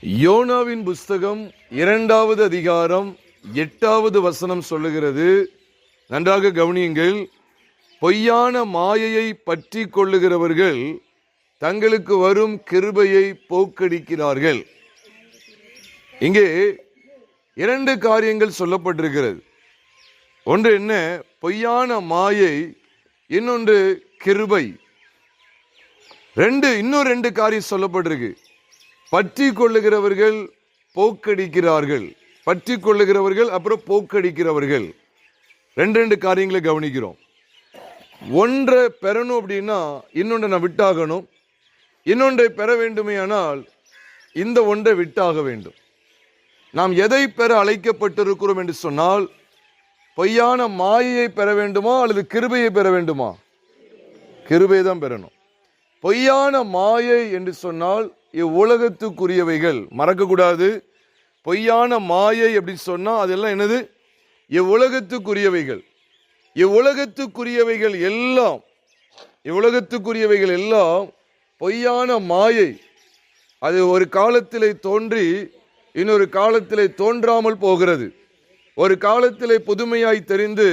யோனாவின் புஸ்தகம் 2வது அதிகாரம் 8வது வசனம் சொல்லுகிறது. நன்றாக கவனியுங்கள். பொய்யான மாயையை பற்றி கொள்ளுகிறவர்கள் தங்களுக்கு வரும் கிருபையை போக்கடிக்கிறார்கள். இங்கே 2 காரியங்கள் சொல்லப்பட்டிருக்கிறது. ஒன்று என்ன? பொய்யான மாயை, இன்னொன்று கிருபை. இன்னும் 2 காரியம் சொல்லப்பட்டிருக்கு. பற்றி கொள்ளுகிறவர்கள் போக்கடிக்கிறார்கள். பற்றி கொள்ளுகிறவர்கள் அப்புறம் போக்கடிக்கிறவர்கள். 2 காரியங்களை கவனிக்கிறோம். ஒன்றை பெறணும் அப்படின்னா இன்னொன்றை நான் விட்டாகணும். இன்னொன்றை பெற வேண்டுமே ஆனால் இந்த ஒன்றை விட்டாக வேண்டும். நாம் எதை பெற அழைக்கப்பட்டிருக்கிறோம் என்று சொன்னால், பொய்யான மாயையை பெற வேண்டுமா அல்லது கிருபையை பெற வேண்டுமா? கிருபை தான் பெறணும். பொய்யான மாயை என்று சொன்னால் இவ்வுலகத்துக்குரியவைகள். மறக்கக்கூடாது. பொய்யான மாயை அப்படின்னு சொன்னால் அதெல்லாம் என்னது? இவ்வுலகத்துக்குரியவைகள். இவ்வுலகத்துக்குரியவைகள் எல்லாம் பொய்யான மாயை. அது ஒரு காலத்திலே தோன்றி இன்னொரு காலத்திலே தோன்றாமல் போகிறது. ஒரு காலத்திலே புதுமையாய் தெரிந்து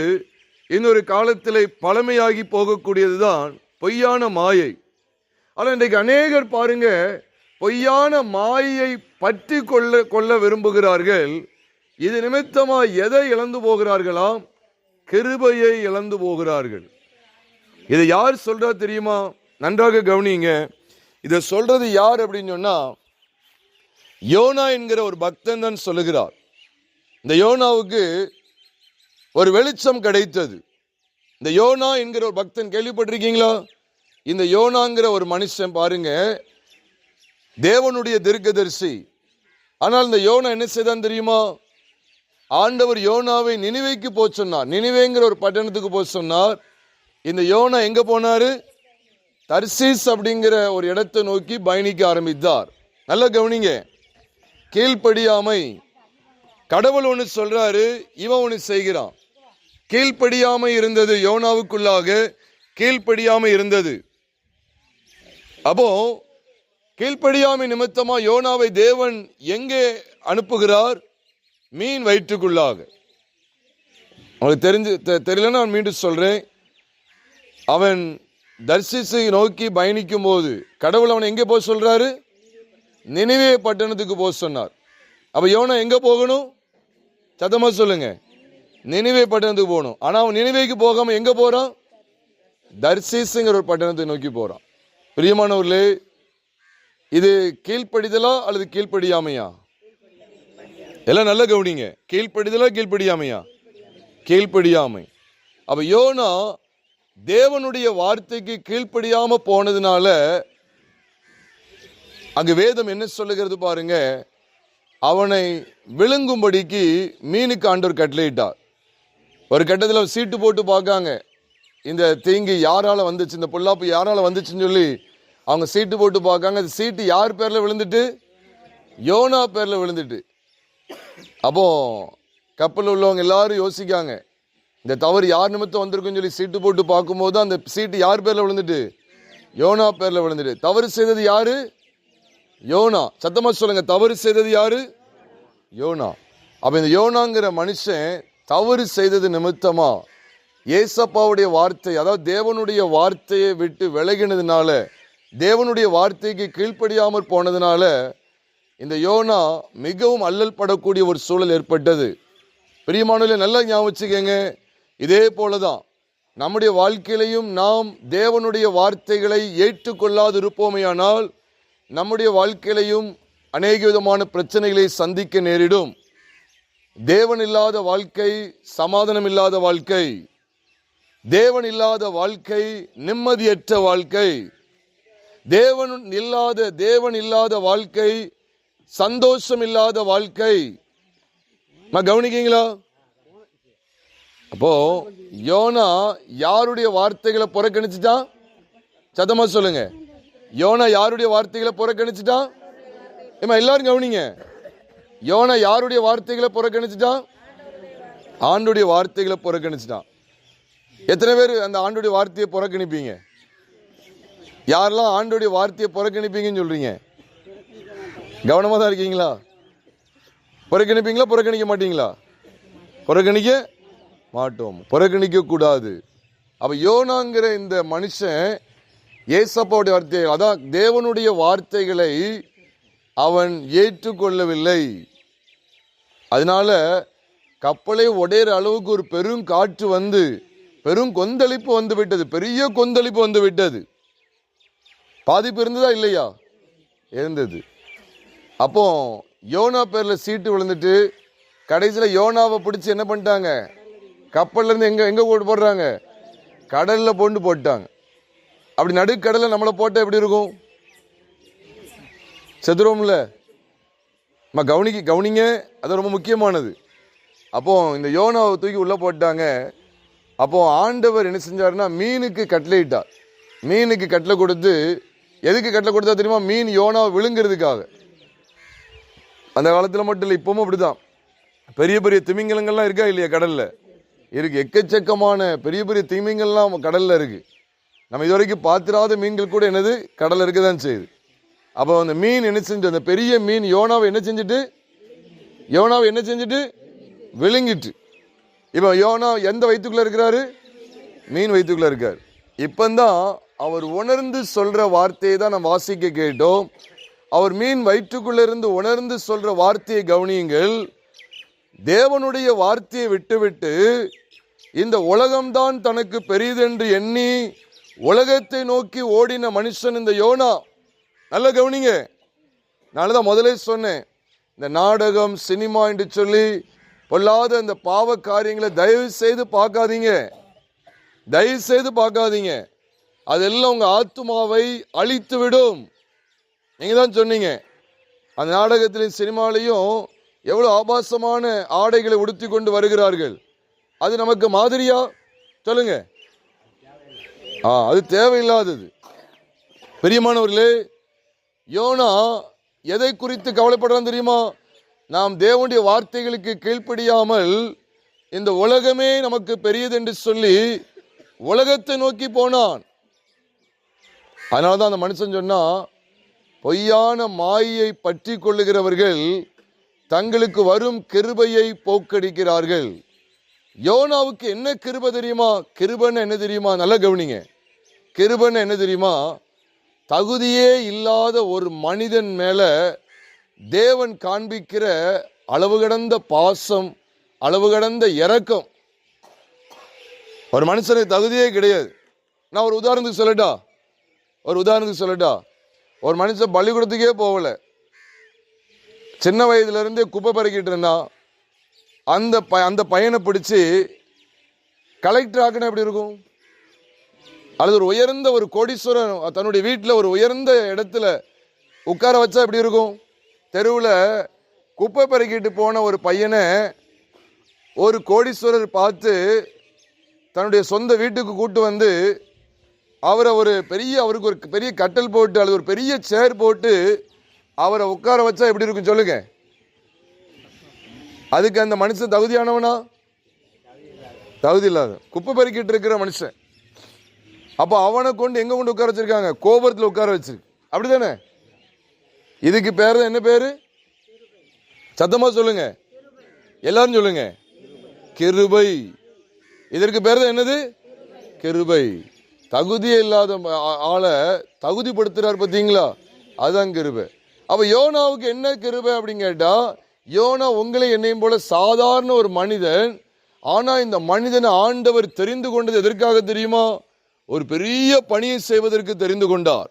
இன்னொரு காலத்திலே பழமையாகி போகக்கூடியதுதான் பொய்யான மாயை. ஆனால் இன்றைக்கு அநேகர் பாருங்க, பொய்யான மாயை பற்றி கொள்ள விரும்புகிறார்கள். இது நிமித்தமாக எதை இழந்து போகிறார்களாம்? கிருபையை இழந்து போகிறார்கள். இதை யார் சொல்றா தெரியுமா? நன்றாக கவனிங்க. இதை சொல்றது யார் அப்படின்னு சொன்னா, யோனா என்கிற ஒரு பக்தன் தான் சொல்லுகிறார். இந்த யோனாவுக்கு ஒரு வெளிச்சம் கிடைத்தது. இந்த யோனா என்கிற ஒரு பக்தன் கேள்விப்பட்டிருக்கீங்களா? இந்த யோனாங்கிற ஒரு மனுஷன் பாருங்க, தேவனுடைய தீர்க்கதரிசி. ஆனால் இந்த யோனா என்ன செய்தான் தெரியுமா? ஆண்டவர் யோனாவை நினிவேக்கு போக சொன்னார். நினிவேங்கிற ஒரு பட்டணத்துக்கு போக சொன்னார். இந்த யோனா எங்க போனாரு? தர்சீஸ் அப்படிங்கிற ஒரு இடத்தை நோக்கி பயணிக்க ஆரம்பித்தார். நல்லா கவனிங்க. கீழ்ப்படியாமை. கடவுள் ஒன்று சொல்றாரு, இவன் ஒன்று செய்கிறான். கீழ்ப்படியாமை இருந்தது யோனாவுக்குள்ளாக. கீழ்ப்படியாமை இருந்தது. அப்போ கீழ்ப்படியாமை நிமித்தமா யோனாவை தேவன் எங்கே அனுப்புகிறார்? மீன் வயிற்றுக்குள்ளாக. அவனுக்கு தெரியலன்னா நான் மீண்டும் சொல்றேன். அவன் தர்சீசை நோக்கி பயணிக்கும் போது கடவுள் அவனை எங்கே போக சொல்றாரு? நினிவே பட்டணத்துக்கு போக சொன்னார். அப்ப யோனா எங்க போகணும்? சத்தமா சொல்லுங்க. நினிவே பட்டணத்துக்கு போகணும். ஆனா அவன் நினிவேக்கு போகாம எங்க போறான்? தர்சீசுங்கிற ஒரு பட்டணத்தை நோக்கி போறான். பிரியமானவர்களே, இது கீழ்ப்படிதலா அல்லது கீழ்ப்படியாமையா? எல்லாம் நல்ல கவனிங்க. கீழ்ப்படிதலா கீழ்ப்படியாமையா? கீழ்ப்படியாமை. அப்ப யோனா தேவனுடைய வார்த்தைக்கு கீழ்ப்படியாம போனதுனால அங்கு வேதம் என்ன சொல்லுகிறது பாருங்க, அவனை விழுங்கும்படிக்கு மீனுக்கு ஆண்டவர் கட்டளையிட்டார். ஒரு கட்டத்தில் சீட்டு போட்டு பார்க்காங்க, இந்த தீங்கு யாரால வந்துச்சு, இந்த பொல்லாப்பு யாரால வந்துச்சுன்னு சொல்லி அவங்க சீட்டு போட்டு பார்க்காங்க. அந்த சீட்டு யார் பேர்ல விழுந்துட்டு? யோனா பேர்ல விழுந்துட்டு. அப்போ கப்பல் உள்ளவங்க எல்லாரும் யோசிக்காங்க, இந்த தவறு யார் நிமித்தம் வந்திருக்குன்னு சொல்லி சீட்டு போட்டு பார்க்கும்போது அந்த சீட்டு யார் பேர்ல விழுந்துட்டு? யோனா பேர்ல விழுந்துட்டு. தவறு செய்தது யாரு? யோனா. சத்தமா சொல்லுங்க. தவறு செய்தது யாரு? யோனா. அப்ப இந்த யோனாங்கிற மனுஷன் தவறு செய்தது நிமித்தமா ஏசப்பாவுடைய வார்த்தை, அதாவது தேவனுடைய வார்த்தையை விட்டு விலகினதுனால, தேவனுடைய வார்த்தைக்கு கீழ்ப்படியாமற் போனதுனால இந்த யோனா மிகவும் அல்லல் படக்கூடிய ஒரு சூழல் ஏற்பட்டது. பிரியமானவர்களே, நல்லா ஞாபகம் வச்சுக்கங்க. இதே போலதான் நம்முடைய வாழ்க்கையிலையும் நாம் தேவனுடைய வார்த்தைகளை ஏற்றுக்கொள்ளாது இருப்போமேயானால் நம்முடைய வாழ்க்கையிலையும் அநேக விதமான பிரச்சனைகளை சந்திக்க நேரிடும். தேவன் இல்லாத வாழ்க்கை சமாதானம் இல்லாத வாழ்க்கை. தேவன் இல்லாத வாழ்க்கை நிம்மதியற்ற வாழ்க்கை. தேவன் இல்லாத வாழ்க்கை சந்தோஷம் இல்லாத வாழ்க்கை. கவனிக்கீங்களா? அப்போ யோனா யாருடைய வார்த்தைகளை புறக்கணிச்சுட்டான்? சத்தமா சொல்லுங்க. யோனா யாருடைய வார்த்தைகளை புறக்கணிச்சுட்டான்? எல்லாரும் கவனிங்க. யோனா யாருடைய வார்த்தைகளை புறக்கணிச்சுட்டான்? ஆண்டுடைய வார்த்தைகளை புறக்கணிச்சுட்டான். எத்தனை பேர் அந்த ஆண்டுடைய வார்த்தையை புறக்கணிப்பீங்க? யாரெல்லாம் ஆண்டோடைய வார்த்தையை புறக்கணிப்பீங்கன்னு சொல்றீங்க? கவனமா தான் இருக்கீங்களா? புறக்கணிப்பீங்களா, புறக்கணிக்க மாட்டீங்களா? புறக்கணிக்க மாட்டோம், புறக்கணிக்க கூடாது. அப்ப யோனாங்கிற இந்த மனுஷன் ஏசப்பாவுடைய வார்த்தை, அதான் தேவனுடைய வார்த்தைகளை அவன் ஏற்றுக்கொள்ளவில்லை. அதனால கப்பலை உடையிற அளவுக்கு ஒரு பெரும் காற்று வந்து பெரும் கொந்தளிப்பு வந்து விட்டது, பெரிய கொந்தளிப்பு வந்து விட்டது. பாதிப்பு இருந்ததா இல்லையா? இருந்தது. அப்போ யோனா பேர்ல சீட்டு விழுந்துட்டு கடைசியில யோனாவை பிடிச்சி என்ன பண்ணிட்டாங்க? கப்பல்ல இருந்து எங்க எங்க போடுறாங்க? கடல்ல போட்டாங்க. அப்படி நடுக்கடலை நம்மளை போட்டா எப்படி இருக்கும்? செத்துருவோம்ல. கவனிங்க, அது ரொம்ப முக்கியமானது. அப்போ இந்த யோனாவை தூக்கி உள்ள போட்டாங்க. அப்போ ஆண்டவர் என்ன செஞ்சாருன்னா மீனுக்கு கட்டளையிட்டார். மீனுக்கு கட்டளை கொடுத்து, எதுக்கு கட்டளை கொடுத்தா தெரியுமா? மீன் யோனாவை விழுங்குறதுக்காக. அந்த காலத்தில் மட்டும் இல்லை, இப்பவும் அப்படிதான். பெரிய பெரிய திமிங்கலங்கள்லாம் இருக்கா இல்லையா? கடல்ல இருக்கு, எக்கச்சக்கமான பெரிய பெரிய திமிங்கல்லாம் கடல்ல இருக்கு. நம்ம இதுவரைக்கும் பார்த்திராத மீன்கள் கூட என்னது கடல்ல இருக்குதான் செய்யுது. அப்போ அந்த மீன் என்ன செஞ்சு, அந்த பெரிய மீன் யோனாவை என்ன செஞ்சுட்டு விழுங்கிட்டு. இப்போ யோனா எந்த வயிற்றுக்குள்ள இருக்கிறாரு? மீன் வயிற்றுக்குள்ள இருக்காரு. இப்பந்தான் அவர் உணர்ந்து சொல்ற வார்த்தையை தான் நம்ம வாசிக்க கேட்டோம். அவர் மீன் வயிற்றுக்குள்ள இருந்து உணர்ந்து சொல்ற வார்த்தையை கவனியுங்கள். தேவனுடைய வார்த்தையை விட்டுவிட்டு இந்த உலகம்தான் தனக்கு பெரியதென்று எண்ணி உலகத்தை நோக்கி ஓடின மனுஷன் இந்த யோனா. நல்ல கவனிங்க. நான் தான் முதலே சொன்னேன், இந்த நாடகம் சினிமா என்று சொல்லி பொல்லாத இந்த பாவ காரியங்களை தயவு செய்து பார்க்காதீங்க. அதெல்லாம் உங்க ஆத்துமாவை அழித்து விடும். நீங்க தான் சொன்னீங்க, அந்த நாடகத்திலையும் சினிமாலையும் எவ்வளவு ஆபாசமான ஆடைகளை உடுத்தி கொண்டு வருகிறார்கள். அது நமக்கு மாதிரியா? சொல்லுங்க. அது தேவையில்லாதது. பிரியமானவர்களே, யோனா எதை குறித்து கவலைப்படுறான் தெரியுமா? நாம் தேவனுடைய வார்த்தைகளுக்கு கீழ்ப்படியாமல் இந்த உலகமே நமக்கு பெரியது என்று சொல்லி உலகத்தை நோக்கி போனான். அதனாலதான் அந்த மனுஷன் சொன்னா, பொய்யான மாயை பற்றி கொள்ளுகிறவர்கள் தங்களுக்கு வரும் கிருபையை போக்கடிக்கிறார்கள். யோனாவுக்கு என்ன கிருபை தெரியுமா? கிருபைன்னு என்ன தெரியுமா? நல்ல கவனிங்க. கிருபைன்னு என்ன தெரியுமா? தகுதியே இல்லாத ஒரு மனிதன் மேல தேவன் காண்பிக்கிற அளவு கடந்த பாசம், அளவு கடந்த இரக்கம். ஒரு மனுஷனுக்கு தகுதியே கிடையாது. நான் ஒரு உதாரணத்துக்கு சொல்லட்டா? ஒரு மனுஷன் பள்ளிக்கூடத்துக்கே போகல, சின்ன வயதுல இருந்தே குப்பை பறக்கிட்டு இருந்தான். அந்த பையனை பிடிச்சி கலெக்டர் ஆக்கினா எப்படி இருக்கும்? அல்லது ஒரு உயர்ந்த ஒரு கோடீஸ்வரன் தன்னுடைய வீட்டில் ஒரு உயர்ந்த இடத்துல உட்கார வச்சா எப்படி இருக்கும்? தெருவில் குப்பை பறக்கிட்டு போன ஒரு பையனை ஒரு கோடீஸ்வரர் பார்த்து தன்னுடைய சொந்த வீட்டுக்கு கூட்டு வந்து அவருக்கு ஒரு பெரிய கட்டல் போட்டு அல்லது ஒரு பெரிய சேர் போட்டு அவரை உட்கார வச்சா எப்படி இருக்கும் சொல்லுங்க? அதுக்கு அந்த மனுஷன் தகுதியானவனா? தகுதி இல்லாத குப்பை பறிக்கிட்டு இருக்கிற மனுஷன். அப்போ அவனை கொண்டு எங்க கொண்டு உட்கார வச்சிருக்காங்க? கோபுரத்தில் உட்கார வச்சிருக்கு. அப்படிதானே? இதுக்கு பேர் தான் என்ன பேரு? சத்தமா சொல்லுங்க, எல்லாரும் சொல்லுங்க. கிருபை. இதற்கு பேர் தான் என்னது? கிருபை. தகுதியே இல்லாத ஆளை தகுதிப்படுத்துறார் பார்த்தீங்களா? அதுதான் கிருபை. அப்ப யோனாவுக்கு என்ன கிருபை அப்படின்னு கேட்டா, யோனா உங்களை என்னையும் போல சாதாரண ஒரு மனிதன். ஆனா இந்த மனிதனை ஆண்டவர் தெரிந்து கொண்டது எதற்காக தெரியுமா? ஒரு பெரிய பணியை செய்வதற்கு தெரிந்து கொண்டார்.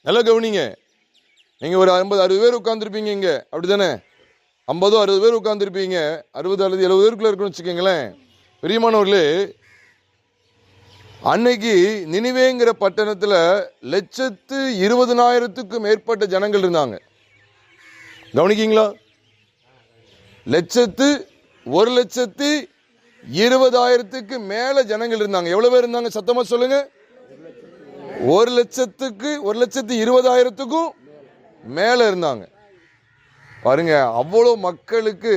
நல்லா கவனிங்க. நீங்க ஒரு 50-60 பேர் உட்கார்ந்துருப்பீங்க இங்க, அப்படித்தானே? 50-60 பேர் உட்கார்ந்துருப்பீங்க. 60 அல்லது 70 பேருக்குள்ள இருக்குன்னு வச்சுக்கோங்களேன். பிரியமானவர்களே, அன்னைக்கு நினிவேங்கிற பட்டணத்துல 120,000க்கும் மேற்பட்ட ஜனங்கள் இருந்தாங்க. கவனிக்கீங்களா? 1,20,000க்கு மேல ஜனங்கள் இருந்தாங்க. எவ்வளவு பேர் இருந்தாங்க? சத்தமா சொல்லுங்க. 1,20,000க்கும் மேல இருந்தாங்க. பாருங்க, அவ்வளவு மக்களுக்கு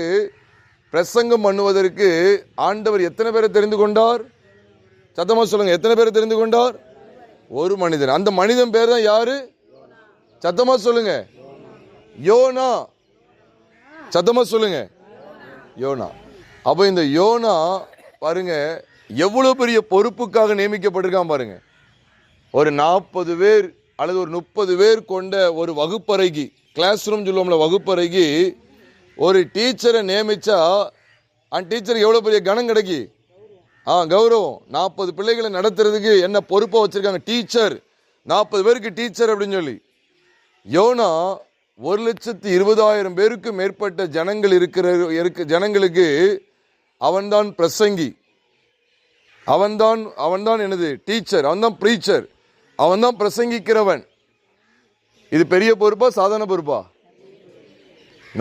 பிரசங்கம் பண்ணுவதற்கு ஆண்டவர் எத்தனை பேரை தெரிந்து கொண்டார்? சத்தமா சொல்லுங்க, எத்தனை பேரை தெரிந்து கொண்டார்? ஒரு மனிதன். அந்த மனிதன் பேர் தான் யாரு? சத்தமா சொல்லுங்க, யோனா. சத்தமா சொல்லுங்க, யோனா. அப்ப இந்த யோனா பாருங்க எவ்வளவு பெரிய பொறுப்புக்காக நியமிக்கப்பட்டிருக்கான் பாருங்க. ஒரு 40 பேர் அல்லது ஒரு 30 பேர் கொண்ட ஒரு வகுப்பறைக்கு, கிளாஸ் ரூம் சொல்லுவோம்ல, வகுப்பறைக்கு ஒரு டீச்சரை நியமிச்சா அந்த டீச்சருக்கு எவ்வளவு பெரிய கனம் கிடைக்கி, கௌரவம். 40 பிள்ளைகளை நடத்துறதுக்கு என்ன பொறுப்பா வச்சிருக்காங்க, டீச்சர். 40 பேருக்கு டீச்சர் அப்படின்னு சொல்லி. யோனா 1,20,000 பேருக்கு மேற்பட்ட ஜனங்கள் ஜனங்களுக்கு அவன்தான் பிரசங்கி, அவன்தான் என்னது டீச்சர், அவன்தான் பிரீச்சர், அவன்தான் பிரசங்கிக்கிறவன். இது பெரிய பொறுப்பா சாதாரண பொறுப்பா?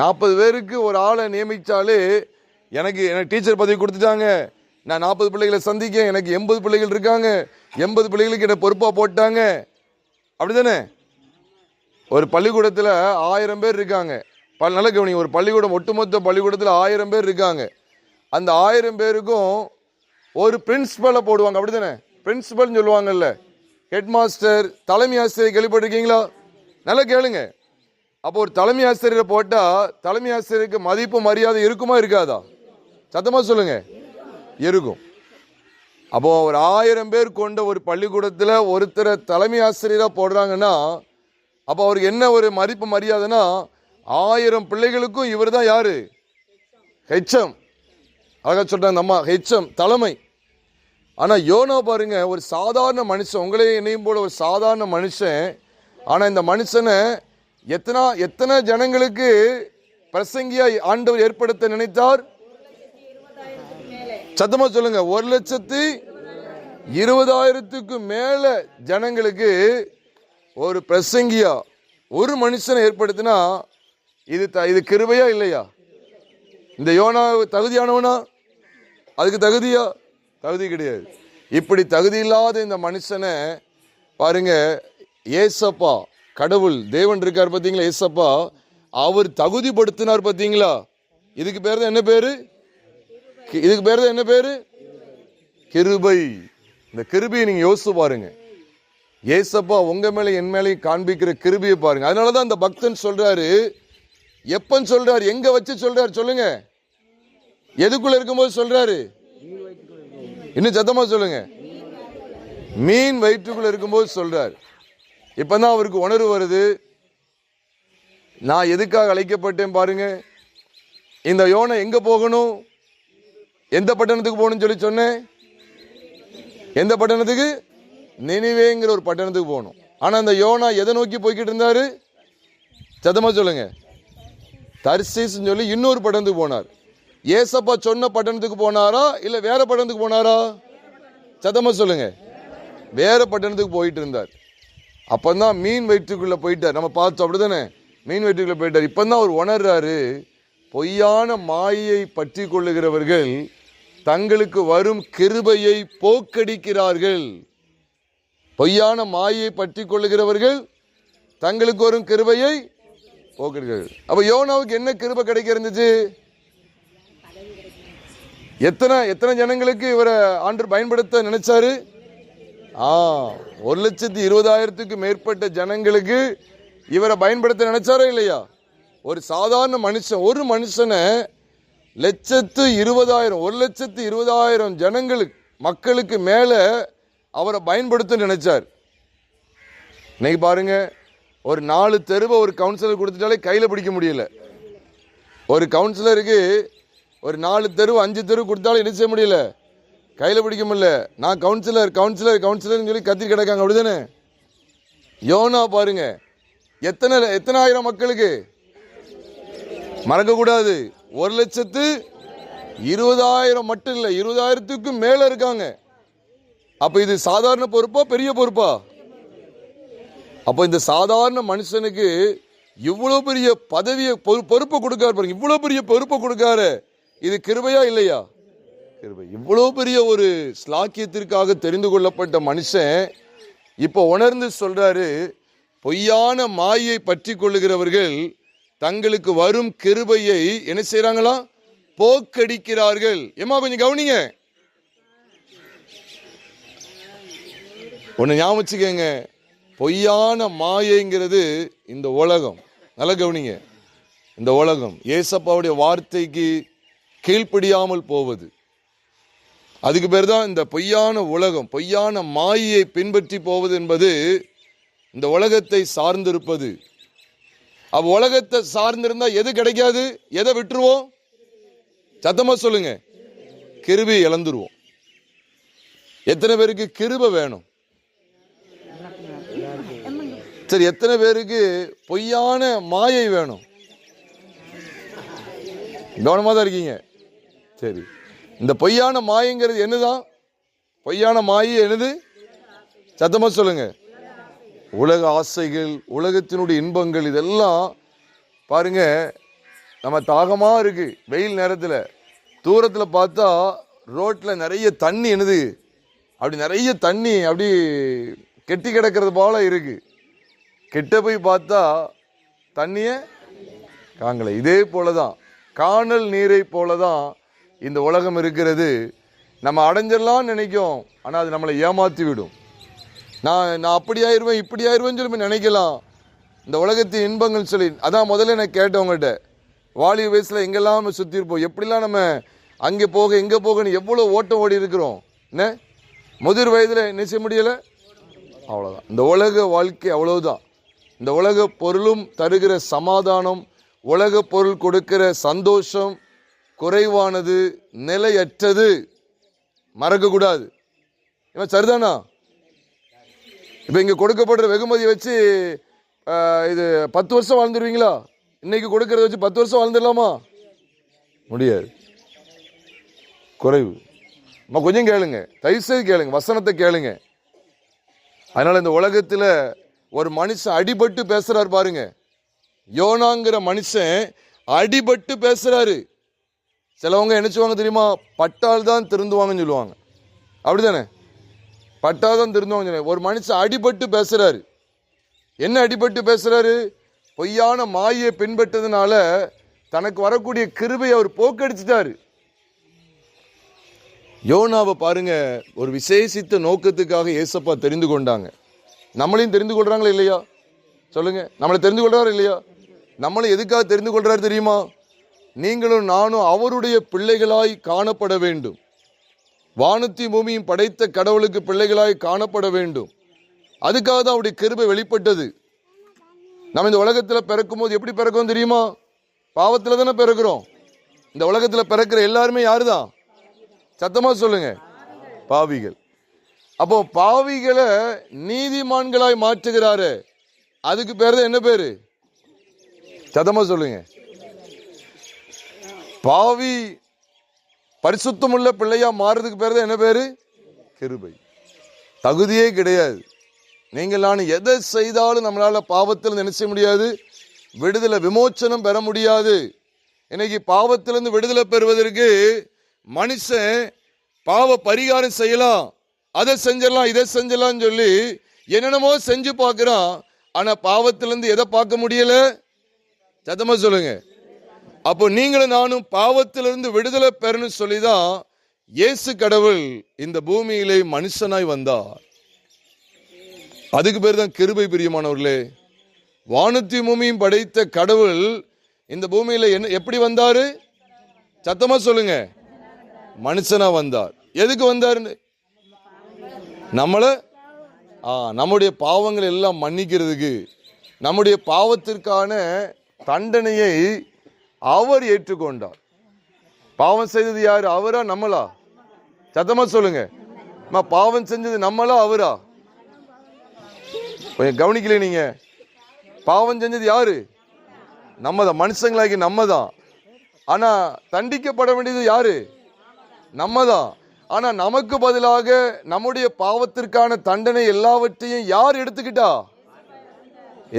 40 பேருக்கு ஒரு ஆளை நியமிச்சாலே எனக்கு டீச்சர் பதவி கொடுத்துட்டாங்க, நான் 40 பிள்ளைகளை சந்திக்க, எனக்கு 80 பிள்ளைகள் இருக்காங்க, 80 பிள்ளைகளுக்கு என்ன பொறுப்பா போட்டாங்க, அப்படிதானே? ஒரு பள்ளிக்கூடத்தில் 1000 பேர் இருக்காங்க. நல்ல கவனி, ஒரு பள்ளிக்கூடம், ஒட்டுமொத்த பள்ளிக்கூடத்தில் 1000 பேர் இருக்காங்க. அந்த 1000 பேருக்கும் ஒரு பிரின்சிபலை போடுவாங்க, அப்படிதானே? பிரின்சிபல் சொல்லுவாங்கல்ல, ஹெட் மாஸ்டர், தலைமை ஆசிரியர். கேள்விப்பட்டிருக்கீங்களா? நல்லா கேளுங்க. அப்போ ஒரு தலைமை ஆசிரியரை போட்டா தலைமை ஆசிரியருக்கு மதிப்பு மரியாதை இருக்குமா இருக்காதா? சத்தமா சொல்லுங்க, இருக்கும். அப்போ ஒரு 1000 பேர் கொண்ட ஒரு பள்ளிக்கூடத்தில் ஒருத்தரை தலைமை ஆசிரியராக போடுறாங்கன்னா அப்போ அவருக்கு என்ன ஒரு மதிப்பு மரியாதைனா, 1000 பிள்ளைகளுக்கும் இவர் தான் யாரு? ஹெச்எம். அழகா சொல்றாங்க அம்மா, ஹெச்எம், தலைமை. ஆனா யோனா பாருங்க, ஒரு சாதாரண மனுஷன், உங்களே என்னையும் போல ஒரு சாதாரண மனுஷன். ஆனா இந்த மனுஷனை எத்தனை ஜனங்களுக்கு பிரசங்கியா ஆண்டவர் ஏற்படுத்த நினைத்தார்? சத்தமா சொல்லுங்க, 1,20,000க்கு மேல ஜனங்களுக்கு ஒரு பிரசங்கியா ஒரு மனுஷனை ஏற்படுத்தினா இது கிருபையா இல்லையா? இந்த யோனா தகுதியானவனா? அதுக்கு தகுதியா? தகுதி கிடையாது. இப்படி தகுதி இல்லாத இந்த மனுஷனை பாருங்க, ஏசப்பா, கடவுள் தேவன் இருக்கார் பார்த்தீங்களா, ஏசப்பா அவர் தகுதிப்படுத்தினார் பார்த்தீங்களா. இதுக்கு பேர் தான் என்ன பேரு? இதுக்கு பேர் தான் என்ன பேரு? கிருபை. இந்த கிருபையை நீங்க யோசிச்சு பாருங்க. ஏசப்பா உங்க மேல என் மேலே காண்பிக்கிற கிருபையை பாருங்க. அதனாலதான் அந்த பக்தன் சொல்றாரு, எப்பன்னு சொல்றாரு, எங்க வச்சு சொல்றாரு சொல்லுங்க? எதுக்குள்ள இருக்கும்போது சொல்றாரு? இன்னும் சத்தமா சொல்லுங்க. மீன் வயிற்றுக்குள்ள இருக்கும்போது சொல்றாரு. இப்பதான் அவருக்கு உணர்வு வருது, நான் எதுக்காக அழைக்கப்பட்டேன் பாருங்க. இந்த யோனா எங்க போகணும், எந்த பட்டணத்துக்கு போகணும்னு சொல்லி சொன்னேன்? எந்த பட்டணத்துக்கு? நினிவேங்கிற ஒரு பட்டணத்துக்கு போகணும். ஆனா அந்த யோனா எதை நோக்கி போய்கிட்டு இருந்தாரு? சத்தமா சொல்லுங்க. தர்சீஸ் சொல்லி இன்னொரு பட்டணத்துக்கு போனார். ஏசப்பா சொன்ன பட்டணத்துக்கு போனாரா இல்ல வேற பட்டணத்துக்கு போனாரா? சத்தமா சொல்லுங்க. வேற பட்டணத்துக்கு போயிட்டு இருந்தார். அப்பதான் மீன் வயிற்றுக்குள்ள போயிட்டார். நம்ம பார்த்தோம், அப்படிதானே? மீன் வயிற்றுக்குள்ள போயிட்டார். இப்பதான் அவர் உணர்றாரு, பொய்யான மாயை பற்றி கொள்ளுகிறவர்கள் தங்களுக்கு வரும் கிருபையை போக்கடிக்கிறார்கள். பொய்யான மாயை பற்றி கொள்ளுகிறவர்கள் தங்களுக்கு வரும் கிருபையை போக்கடிக்கிறார்கள். அப்ப யோனாவுக்கு என்ன கிருபை கிடைக்க இருந்துச்சு? எத்தனை ஜனங்களுக்கு இவரை ஆண்டவர் பயன்படுத்த நினைச்சாரு? 1,20,000க்கு மேற்பட்ட ஜனங்களுக்கு இவரை பயன்படுத்த நினைச்சாரா இல்லையா? ஒரு சாதாரண மனுஷன், ஒரு மனுஷனை 1,20,000 ஜனங்களுக்கு, மக்களுக்கு மேல அவரை பயன்படுத்த நினைச்சார். இன்னைக்கு பாருங்க, ஒரு 4 தெருவை ஒரு கவுன்சிலர் கொடுத்துட்டாலே கையில பிடிக்க முடியல. ஒரு கவுன்சிலருக்கு ஒரு 4 தெரு 5 தெரு கொடுத்தாலும் என்ன செய்ய முடியல, கையில பிடிக்க முடியல. நான் கவுன்சிலர் கவுன்சிலர் கவுன்சிலர் சொல்லி கத்தி கிடக்காங்க, அப்படிதானே? யோனா பாருங்க, எத்தனை ஆயிரம் மக்களுக்கு, மறக்க கூடாது, 1,20,000 மட்டும் இல்ல, 20,000க்கு மேல இருக்காங்க. அப்ப இது சாதாரண பொறுப்பா பெரிய பொறுப்பா? அப்ப இந்த சாதாரண மனுஷனுக்கு இவ்வளவு பெரிய பதவியை பொறுப்பை கொடுக்காரு பாருங்க. இவ்வளவு பெரிய பொறுப்பை கொடுக்காரு, இது கிருபையா இல்லையா? கிருபை. இவ்வளவு பெரிய ஒரு ஸ்லாக்கியத்திற்காக தெரிந்து கொள்ளப்பட்ட மனுஷன் இப்ப உணர்ந்து சொல்றாரு, பொய்யான மாயை பற்றி கொள்ளுகிறவர்கள் தங்களுக்கு வரும் கிருபையை என்ன செய்யறாங்களா? போக்கடிக்கிறார்கள். ஏமா கொஞ்சம் கவனிங்க, ஒன்னு ஞாபகம் வச்சுக்கங்க. பொய்யான மாயைங்கிறது இந்த உலகம். நல்லா கவனிங்க. இந்த உலகம் ஏசப்பாவுடைய வார்த்தைக்கு கீழ்ப்படியாமல் போவது, அதுக்கு பேர் தான் இந்த பொய்யான உலகம். பொய்யான மாயை பின்பற்றி போவது என்பது இந்த உலகத்தை சார்ந்திருப்பது. அப்ப உலகத்தை சார்ந்திருந்தா எது கிடைக்காது? எதை விட்டுருவோம்? சத்தமா சொல்லுங்க. கிருபையை இழந்துருவோம். எத்தனை பேருக்கு கிருபை வேணும்? சரி, எத்தனை பேருக்கு பொய்யான மாயை வேணும்? கவனமா தான் இருக்கீங்க. சரி, இந்த பொய்யான மாயங்கிறது என்னதான்? பொய்யான மாயை என்னது? சத்தமா சொல்லுங்க. உலக ஆசைகள், உலகத்தினுடைய இன்பங்கள், இதெல்லாம் பாருங்க. நம்ம தாகமா இருக்கு வெயில் நேரத்துல, தூரத்துல பார்த்தா ரோட்ல நிறைய தண்ணி என்னது, அப்படி நிறைய தண்ணி அப்படி கெட்டி கிடக்கிறது போல இருக்கு. கிட்ட போய் பார்த்தா தண்ணிய காங்கல. இதே போலதான், காணல் நீரை போலதான் இந்த உலகம் இருக்கிறது. நம்ம அடைஞ்சிடலாம் நினைக்கும், ஆனா அது நம்மளை ஏமாத்தி விடும். நான் அப்படி ஆயிடுவேன் இப்படி ஆயிடுவேன்னு சொல்லி நினைக்கலாம். இந்த உலகத்தின் இன்பங்கள் சொல்லி, அதான் முதல்ல நான் கேட்டவங்ககிட்ட, வாலிப வயசுல எங்கெல்லாம் நம்ம சுத்தி இருப்போம், எப்படிலாம் நம்ம அங்கே போக இங்க போகன்னு எவ்வளவு ஓட்டம் ஓடி இருக்கிறோம். என்ன முதிர் வயதுல என்ன செய்ய முடியல? அவ்வளவுதான். இந்த உலக வாழ்க்கை அவ்வளவுதான். இந்த உலக பொருளும் தருகிற சமாதானம், உலக பொருள் கொடுக்கிற சந்தோஷம் குறைவானது, நிலையற்றது. மறக்க கூடாது. சரிதானா? இப்ப இங்க கொடுக்கப்படுற வெகுமதியை வச்சு இது 10 வருஷம் வாழ்ந்துருவீங்களா? இன்னைக்கு கொடுக்கறத வச்சு 10 வருஷம் வாழ்ந்துடலாமா? முடியாது. குறைவு. கொஞ்சம் கேளுங்க, தயவுசெய்து கேளுங்க, வசனத்தை கேளுங்க. அதனால இந்த உலகத்துல ஒரு மனுஷன் அடிபட்டு பேசுறாரு பாருங்க. யோனாங்கிற மனுஷன் அடிபட்டு பேசுறாரு. சிலவங்க என்ன சொல்லுவாங்க தெரியுமா? பட்டால் தான் திருந்துவாங்கன்னு சொல்லுவாங்க. அப்படிதானே? பட்டால் தான் திருந்துவாங்க. ஒரு மனுஷன் அடிபட்டு பேசுறாரு. என்ன அடிபட்டு பேசுறாரு? பொய்யான மாயை பின்பற்றதுனால தனக்கு வரக்கூடிய கிருபையை அவர் போக்கடிச்சிட்டாரு. யோனாவை பாருங்க, ஒரு விசேஷித்த நோக்கத்துக்காக ஏசப்பா தெரிந்து கொண்டாங்க. நம்மளையும் தெரிந்து கொள்றாங்களா இல்லையா? சொல்லுங்க. நம்மளை தெரிந்து கொள்றாரு இல்லையா? நம்மளை எதுக்காக தெரிந்து கொள்றாரு தெரியுமா? நீங்களும் நானும் அவருடைய பிள்ளைகளாய் காணப்பட வேண்டும். வானத்தி பூமியும் படைத்த கடவுளுக்கு பிள்ளைகளாய் காணப்பட வேண்டும். அதுக்காக தான் அவருடைய கிருபை வெளிப்பட்டது. நம்ம இந்த உலகத்துல பிறக்கும் போது எப்படி பிறக்கும் தெரியுமா? பாவத்துல தானே பிறக்கிறோம். இந்த உலகத்துல பிறக்கிற எல்லாருமே யாருதான்? சத்தமா சொல்லுங்க. பாவிகள். அப்போ பாவிகளை நீதிமான்களாய் மாற்றுகிறாரு. அதுக்கு பேரு என்ன பேரு? சத்தமா சொல்லுங்க. பாவி பரிசுத்தமுள்ள பிள்ளையா மாறுறதுக்கு பேரு என்ன பேரு? கிருபை. தகுதியே கிடையாது. நீங்கள் நான் எதை செய்தாலும் நம்மளால பாவத்தில் என்ன செய்ய முடியாது? விடுதலை, விமோச்சனம் பெற முடியாது. இன்னைக்கு பாவத்திலிருந்து விடுதலை பெறுவதற்கு மனுஷன் பாவ பரிகாரம் செய்யலாம், அதை செஞ்சிடலாம், இதை செஞ்சிடலாம் சொல்லி என்னென்னமோ செஞ்சு பார்க்கிறான். ஆனா பாவத்திலிருந்து எதை பார்க்க முடியல? சத்தமா சொல்லுங்க. அப்போ நீங்களும் நானும் பாவத்திலிருந்து விடுதலை பெறணும் சொல்லிதான் இயேசு கடவுள் இந்த பூமியிலே மனுஷனாய் வந்தார். அதுக்கு பேர் தான் கிருபை. பிரியமானவர்களே, வானத்தையும் பூமியும் படைத்த கடவுள் இந்த பூமியில என்ன எப்படி வந்தாரு? சத்தமா சொல்லுங்க. மனுஷனா வந்தார். எதுக்கு வந்தாரு? நம்முடைய பாவங்கள் எல்லாம் மன்னிக்கிறதுக்கு, நம்முடைய பாவத்திற்கான தண்டனையை அவர் ஏற்றுக்கொண்டார். பாவம் செய்தது யாரு? அவரா நம்மளா? சத்தமா சொல்லுங்க. பாவம் செஞ்சது நம்மளா அவரா? கவனிக்கல நீங்க. பாவம் செஞ்சது யாரு? நம்ம தான், மனுஷங்களாகி நம்ம தான். ஆனா தண்டிக்கப்பட வேண்டியது யாரு? நம்ம தான். ஆனா நமக்கு பதிலாக நம்முடைய பாவத்திற்கான தண்டனை எல்லாவற்றையும் யார் எடுத்துக்கிட்டா?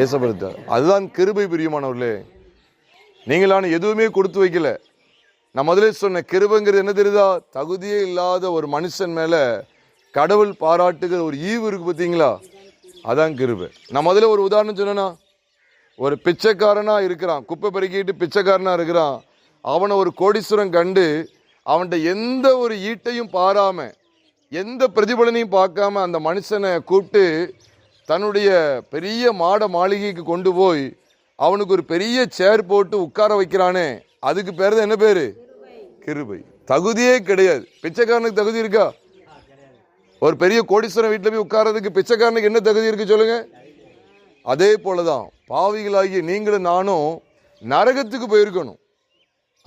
ஏசப்படுத்தார். அதுதான் கிருபை. பிரியமானவர்களே, நீங்களான எதுவுமே கொடுத்து வைக்கல. நான் முதலே சொன்ன கிருபைங்கிறது என்ன தெரியுதா? தகுதியே இல்லாத ஒரு மனுஷன் மேல கடவுள் பாராட்டுகிற ஒரு ஈவு இருக்கு பார்த்தீங்களா? அதான் கிருபை. நான் முதல்ல ஒரு உதாரணம் சொன்னா, ஒரு பிச்சைக்காரனா இருக்கிறான், குப்பை பெருக்கிட்டு பிச்சைக்காரனா இருக்கிறான். அவனை ஒரு கோடீஸ்வரன் கண்டு அவன்கிட்ட எந்த ஒரு ஈட்டையும் பாராம, எந்த பிரதிபலனையும் பார்க்காம அந்த மனுஷனை கூப்பிட்டு தன்னுடைய பெரிய மாட மாளிகைக்கு கொண்டு போய் அவனுக்கு ஒரு பெரிய சேர் போட்டு உட்கார வைக்கிறானே, அதுக்கு பேர் தான் என்ன பேரு? கிருபை. தகுதியே கிடையாது. பிச்சைக்காரனுக்கு தகுதி இருக்கா? ஒரு பெரிய கோடீஸ்வரன் வீட்டில் போய் உட்கார்றதுக்கு பிச்சைக்காரனுக்கு என்ன தகுதி இருக்கு சொல்லுங்க? அதே போலதான் பாவிகளாகிய நீங்களும் நானும் நரகத்துக்கு போயிருக்கணும்.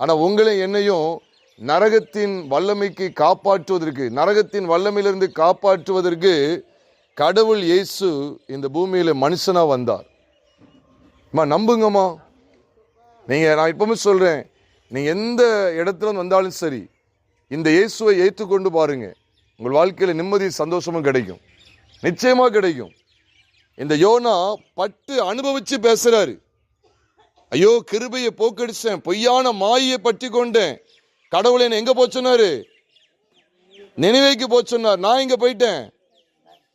ஆனா உங்களை என்னையும் நரகத்தின் வல்லமைக்கு காப்பாற்றுவதற்கு, நரகத்தின் வல்லமையிலிருந்து காப்பாற்றுவதற்கு கடவுள் இயேசு இந்த பூமியில மனுஷனா வந்தார். நம்புங்கம்மா. நான் இப்பவுமே சொல்றேன், நீங்க எந்த இடத்துல வந்தாலும் சரி, இந்த இயேசுவை ஏற்றுக்கொண்டு பாருங்க, உங்கள் வாழ்க்கையில நிம்மதி சந்தோஷமும் கிடைக்கும், நிச்சயமா கிடைக்கும். இந்த யோனா பட்டு அனுபவிச்சு பேசுறாரு. ஐயோ, கிருபையை போக்கடிச்சேன், பொய்யான மாயை பற்றி கொண்டேன், கடவுளை எங்க போச்சொன்னாரு? நினைவேக்கு போச்சொன்னார். நான் இங்க போயிட்டேன்,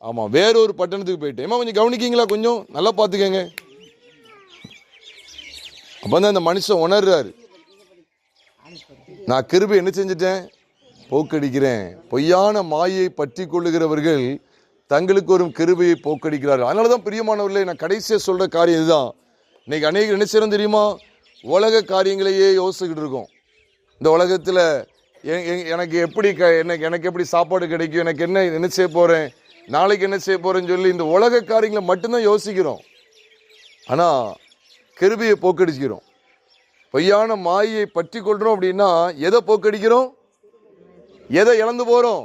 ஆமா வேறொரு பட்டணத்துக்கு போயிட்டேன். கொஞ்சம் கவனிக்கீங்களா? கொஞ்சம் நல்லா பாத்துக்கங்க. அப்பதான் இந்த மனுஷன் உணர்றாரு, நான் கிருபை என்ன செஞ்சிட்டேன்? போக்கடிக்கிறேன். பொய்யான மாயை பற்றி கொள்ளுகிறவர்கள் தங்களுக்கு ஒரு கிருபையை போக்கடிக்கிறார்கள். அதனாலதான் பிரியமானவர்களே, நான் கடைசியா சொல்ற காரியம் இதுதான். இன்னைக்கு அநேக என்ன செய்யறோம் தெரியுமா? உலக காரியங்களையே யோசிச்சுக்கிட்டு இருக்கோம். இந்த உலகத்துல எனக்கு எப்படி எனக்கு எப்படி சாப்பாடு கிடைக்கும், எனக்கு என்ன செய்ய போறேன், நாளைக்கு என்ன செய்ய போறேன்னு சொல்லி இந்த உலக காரியங்களை மட்டும்தான் யோசிக்கிறோம். ஆனா கிருபையை போக்கடிக்கிறோம். பொய்யான மாயை பற்றி கொள்றோம் அப்படின்னா எதை போக்கடிக்கிறோம்? எதை இழந்து போறோம்?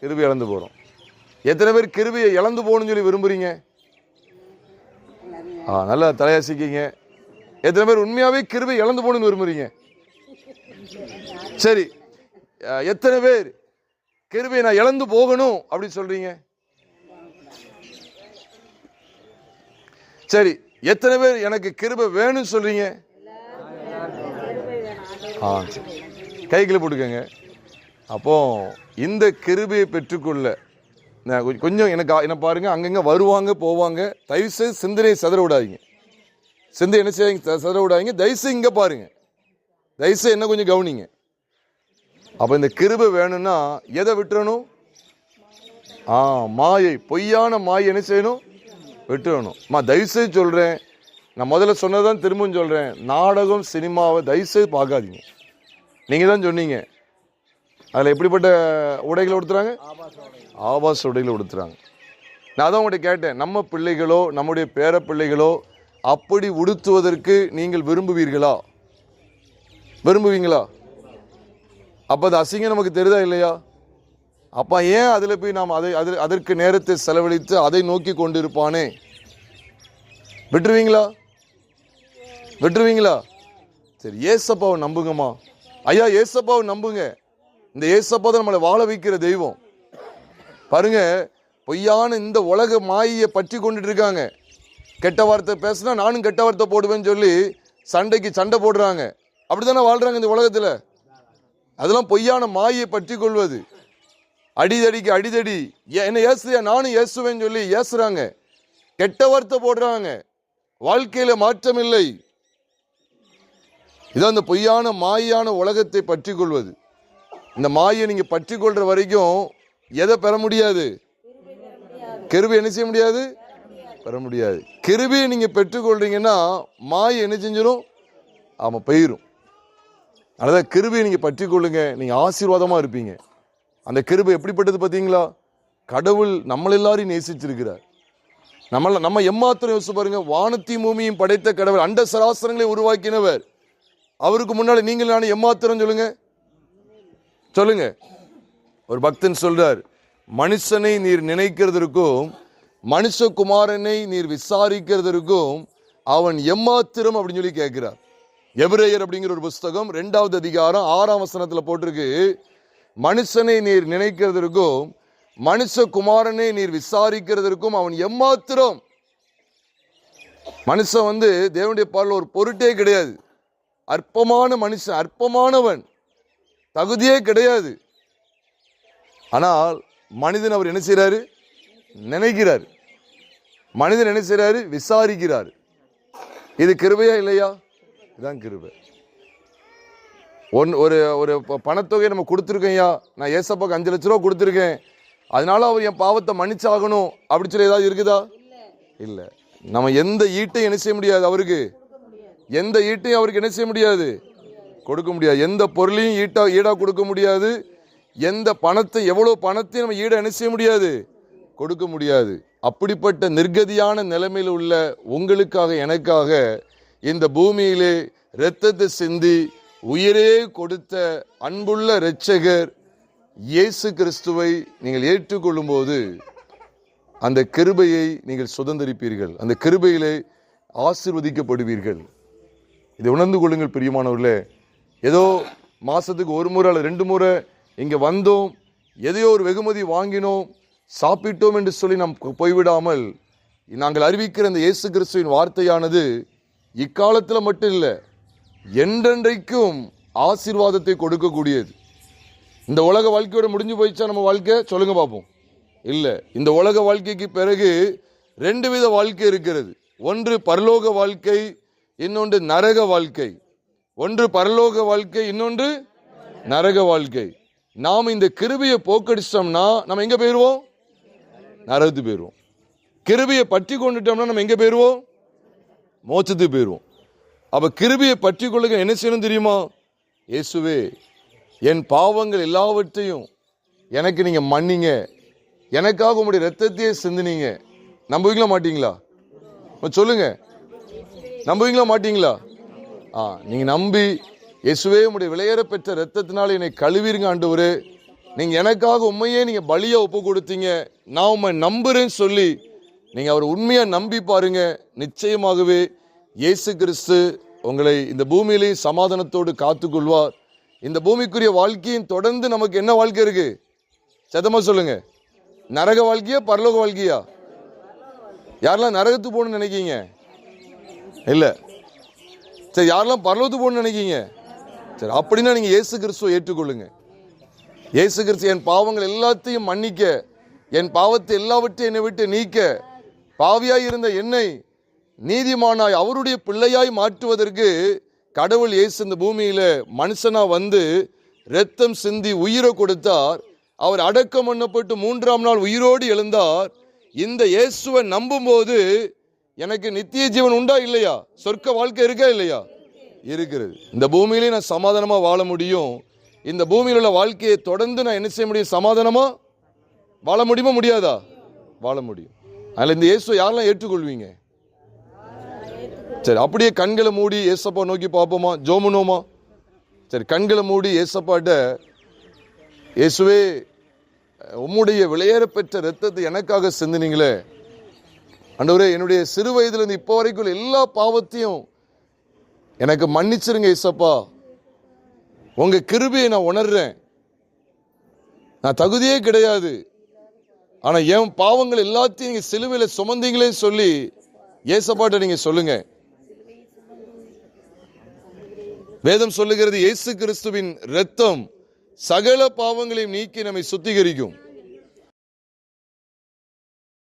கிருபை இழந்து போறோம். எத்தனை பேர் கிருபையை இழந்து போகணும்னு சொல்லி விரும்புறீங்க? நல்லா தலையாசிக்கிங்க. எத்தனை பேர் உண்மையாவே கிருபை இழந்து போகணும்னு விரும்புறீங்க? சரி, எத்தனை பேர் கிருபையை நான் இழந்து போகணும் அப்படின்னு சொல்றீங்க? சரி, எத்தனை பேர் எனக்கு கிருபை வேணும்னு சொல்றீங்க? கைகளை போட்டுக்கங்க. அப்போ இந்த கிருபையை பெற்றுக்கொள்ள கொஞ்சம் என்ன பாருங்க, அங்கங்க வருவாங்க போவாங்க. தயவுசெய்து சிந்தனையை சதற விடாதீங்க. சிந்தை என்ன செய்ய சதற விடாதீங்க. தயவுசெய்து இங்க பாருங்க, தயவுசெய்து என்ன கொஞ்சம் கவனிங்க. அப்ப இந்த கிருபை வேணும்னா எதை விட்டுறணும்? மாயை, பொய்யான மாயை என்ன செய்யணும்? விட்டுறணும். தயவுசெய்து சொல்றேன், நான் முதல்ல சொன்னதான் திரும்பவும் சொல்றேன், நாடகம் சினிமாவை தயவுசெய்து பார்க்காதீங்க. நீங்க தான் சொன்னீங்க, அதுல எப்படிப்பட்ட உடைகளை உடுத்துறாங்க? ஆபாச உடைகளை உடுத்துறாங்க. நான் அதான் உங்கள்கிட்ட கேட்டேன், நம்ம பிள்ளைகளோ நம்முடைய பேர பிள்ளைகளோ அப்படி உடுத்துவதற்கு நீங்கள் விரும்புவீர்களா? விரும்புவீங்களா? அப்ப அது அசிங்கம் நமக்கு தெரியுதா இல்லையா? அப்ப ஏன் அதுல போய் நாம் அதற்கு நேரத்தை செலவழித்து அதை நோக்கி கொண்டிருப்பானே? விட்டுருவீங்களா? விட்டுருவீங்களா? சரி, ஏசப்பாவை நம்புங்கம்மா. ஐயா, ஏசப்பாவை நம்புங்க. இந்த ஏசப்பா தான் நம்மளை வாழ வைக்கிற தெய்வம். பாருங்க, பொய்யான இந்த உலக மாயை பற்றி கொண்டுட்டு இருக்காங்க. கெட்ட வார்த்தை பேசினா நானும் கெட்ட வார்த்தை போடுவேன்னு சொல்லி சண்டைக்கு சண்டை போடுறாங்க. அப்படித்தானே வாழ்றாங்க இந்த உலகத்துல. அதெல்லாம் பொய்யான மாயை பற்றி கொள்வது. அடிதடிக்கு அடிதடி, என்ன ஏசுறியா, நானும் ஏசுவேன்னு சொல்லி ஏசுறாங்க, கெட்ட வார்த்தை போடுறாங்க, வாழ்க்கையில மாற்றம் இல்லை. இதான் இந்த பொய்யான மாயான உலகத்தை பற்றி கொள்வது. இந்த மாயை நீங்க பற்றி கொள்ற வரைக்கும் எதை பெற முடியாது? கிருபை என்ன செய்ய முடியாது? பெற முடியாது. கிருபையை நீங்க பெற்றுக்கொள்றீங்கன்னா மாயை என்ன செஞ்சிடும்? போயிரும். அதான் கிருபையை நீங்க பற்றி கொள்ளுங்க, நீங்க ஆசீர்வாதமா இருப்பீங்க. அந்த கிருபை எப்படிப்பட்டது பார்த்தீங்களா? கடவுள் நம்ம எல்லாரையும் நேசிச்சிருக்கிறார். நம்ம எம்மாத்திரம் யோசிச்சு பாருங்க, வானத்தையும் பூமியும் படைத்த கடவுள், அண்ட சராசரங்களை உருவாக்கினவர், அவருக்கு முன்னாடி நீங்கள் நானும் எம்மாத்திரம் சொல்லுங்க, சொல்லுங்க. ஒரு பக்தன் சொல்றார், மனுஷனை நீர் நினைக்கிறதற்கும் மனுஷகுமாரனை நீர் விசாரிக்கிறதற்கும் அவன் எம்மாத்திரம் அப்படின்னு சொல்லி கேட்கிறார். எபிரேயர் அப்படிங்கிற ஒரு புஸ்தகம் 2வது அதிகாரம் 6ஆம் வசனத்துல போட்டிருக்கு, மனுஷனை நீர் நினைக்கிறதற்கும் மனுஷகுமாரனை நீர் விசாரிக்கிறதற்கும் அவன் எம்மாத்திரம். மனுஷன் தேவனுடைய பார்வையில் ஒரு பொருட்டே கிடையாது. அற்பமான மனுஷன், அற்பமானவன், தகுதியே கிடையாது. ஆனால் மனிதன் அவர் என்ன செய்யறாரு? நினைக்கிறார். மனிதன் என்ன செய்யறாரு? விசாரிக்கிறார். இது கிருபையா இல்லையா? இதுதான் கிருபை. ஒரு ஒரு பணத்தொகையை நம்ம கொடுத்துருக்கேன்யா, நான் ஏசப்பாக்கு 5 லட்ச ரூபா கொடுத்துருக்கேன், அதனால அவர் என் பாவத்தை மன்னிச்சாகணும் அப்படி சொல்லி ஏதாவது இருக்குதா? இல்ல. நம்ம எந்த ஈட்டையும் என்ன செய்ய முடியாது, அவருக்கு எந்த ஈட்டையும் அவருக்கு என்ன செய்ய முடியாது, கொடுக்க முடியாது. எந்த பொருளையும் ஈடா கொடுக்க முடியாது. எந்த பணத்தை, எவ்வளவு பணத்தையும் நம்ம ஈட என்ன செய்ய முடியாது, கொடுக்க முடியாது. அப்படிப்பட்ட நிர்கதியான நிலைமையில் உள்ள உங்களுக்காக எனக்காக இந்த பூமியிலே இரத்தத்தை சிந்தி உயிரே கொடுத்த அன்புள்ள இரட்சகர் இயேசு கிறிஸ்துவை நீங்கள் ஏற்றுக்கொள்ளும் போது அந்த கிருபையை நீங்கள் சுதந்திரிப்பீர்கள். அந்த கிருபையிலே ஆசீர்வதிக்கப்படுவீர்கள். இதை உணர்ந்து கொள்ளுங்கள் பிரியமானவர்களே. ஏதோ மாசத்துக்கு ஒரு முறை அல்லது 2 முறை இங்க வந்தோம், எதையோ ஒரு வெகுமதி வாங்கினோம், சாப்பிட்டோம் என்று சொல்லி நாம் போய்விடாமல், நாங்கள் அறிவிக்கிற இந்த இயேசு கிறிஸ்துவின் வார்த்தையானது இக்காலத்தில் மட்டும் இல்லை, என்றென்றைக்கும் ஆசீர்வாதத்தை கொடுக்கக்கூடியது. இந்த உலக வாழ்க்கையோட முடிஞ்சு போயிடுச்சா நம்ம வாழ்க்கை? சொல்லுங்க பார்ப்போம். இல்லை, இந்த உலக வாழ்க்கைக்கு பிறகு 2 வித வாழ்க்கை இருக்கிறது. ஒன்று பரலோக வாழ்க்கை, இன்னொன்று நரக வாழ்க்கை. ஒன்று பரலோக வாழ்க்கை, இன்னொன்று நரக வாழ்க்கை. நாம் இந்த கிருபையை போக்கடிச்சோம்னா நம்ம எங்க போயிருவோம்? நரகத்துக்கு போயிருவோம். கிருபையை பற்றி கொண்டுட்டோம்னா நம்ம எங்க போயிருவோம்? மோட்சத்துக்கு போயிருவோம். அப்ப கிருபையை பற்றி கொள்ளுங்க என்ன செய்யணும் தெரியுமா? இயேசுவே, என் பாவங்கள் எல்லாவற்றையும் எனக்கு நீங்க மன்னிங்க, எனக்காக உங்களுடைய ரத்தத்தையே சிந்தினீங்க. நம்புவீங்களா மாட்டீங்களா? சொல்லுங்க, நம்புவீங்களா மாட்டீங்களா? நீங்க நம்பி இயேசுவே உங்களுடைய விலையேற பெற்ற ரத்தத்தினால என்னை கழுவிருங்க ஆண்டவரே, நீங்க எனக்காக உண்மையே நீங்க பலியா ஒப்பு கொடுத்தீங்க, நான் உண்மை நம்புறேன்னு சொல்லி நீங்க அவர் உண்மையா நம்பி பாருங்க. நிச்சயமாகவே இயேசு கிறிஸ்து உங்களை இந்த பூமியிலே சமாதானத்தோடு காத்துக்கொள்வார். இந்த பூமிக்குரிய வாழ்க்கையின் தொடர்ந்து நமக்கு என்ன வாழ்க்கை இருக்கு? சத்தமா சொல்லுங்க. நரக வாழ்க்கையா பரலோக வாழ்க்கையா? யாரெல்லாம் நரகத்துக்கு போகணும்னு நினைக்கீங்க? இல்ல. சரி, யாரெல்லாம் பரலோகத்துக்கு போகணும்னு நினைக்கீங்க? சரி, அப்படின்னா நீங்க இயேசு கிறிஸ்துவை ஏற்றுக்கொள்ளுங்க. இயேசு கிறிஸ்து என் பாவங்கள் எல்லாத்தையும் மன்னிக்க, என் பாவத்தை எல்லாவற்றையும் என்னை விட்டு நீக்க, பாவியாய் இருந்த என்னை நீதிமானாய் அவருடைய பிள்ளையாய் மாற்றுவதற்கு கடவுள் இயேசு இந்த பூமியில மனுஷனா வந்து இரத்தம் சிந்தி உயிரை கொடுத்தார். அவர் அடக்கம் பண்ணப்பட்டு 3ஆம் நாள் உயிரோடு எழுந்தார். இந்த இயேசுவை நம்பும் போது எனக்கு நித்திய ஜீவன் உண்டா இல்லையா? சொர்க்க வாழ்க்கை இருக்கா இல்லையா? இருக்கிறது. இந்த பூமியிலே நான் சமாதானமா வாழ முடியும். இந்த பூமியில் உள்ள வாழ்க்கையை தொடர்ந்து நான் என்ன செய்ய முடியும்? சமாதானமா வாழ முடியுமா? முடியாதா? வாழ முடியும். அதில் இந்த இயேசுவை யாரெல்லாம் ஏற்றுக்கொள்வீங்க? சரி, அப்படியே கண்களை மூடி ஏசப்பா நோக்கி பார்ப்போமா? ஜோமுனோமா? சரி, கண்களை மூடி ஏசப்பாட்ட, இயேசுவே, உம்முடைய விலையேற பெற்ற ரத்தத்தை எனக்காக சிந்தினீங்களே ஆண்டவரே, என்னுடைய சிறு வயதிலிருந்து இப்போ வரைக்கும் எல்லா பாவத்தையும் எனக்கு மன்னிச்சிருங்க ஏசப்பா. உங்க கிருபையை நான் உணர்றேன். நான் தகுதியே கிடையாது, ஆனா என் பாவங்கள் எல்லாத்தையும் நீங்க சிலுவையில சுமந்தீங்களே சொல்லி ஏசப்பாட்ட நீங்க சொல்லுங்க. வேதம் சொல்லுகிறது, இயேசு கிறிஸ்துவின் இரத்தம் சகல பாவங்களையும் நீக்கி நம்மை சுத்திகரிக்கும்.